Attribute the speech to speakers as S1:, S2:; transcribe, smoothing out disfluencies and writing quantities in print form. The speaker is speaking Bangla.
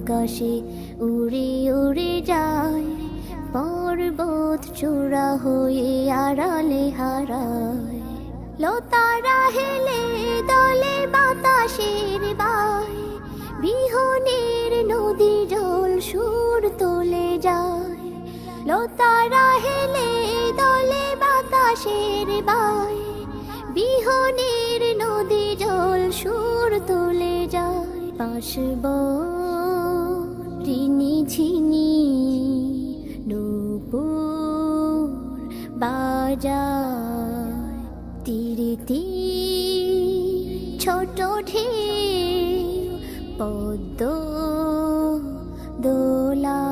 S1: আকাশে উড়ে উড়ে যায়, পর্বত চূড়া হয়ে আড়ালে হারায়। লতারা হেলে দলে বাতাসের বায়, বিহনের নদী জল সুর তুলে যায়। লতারা হেলে দলে বাতাসের বায়, বিহনের নদী জল সুর তুলে যায়। পাশব ঋণী ঝিনি নূপুর বাজায়, তীরে তীর ছোট ঢেউ পদ্ম দোলা।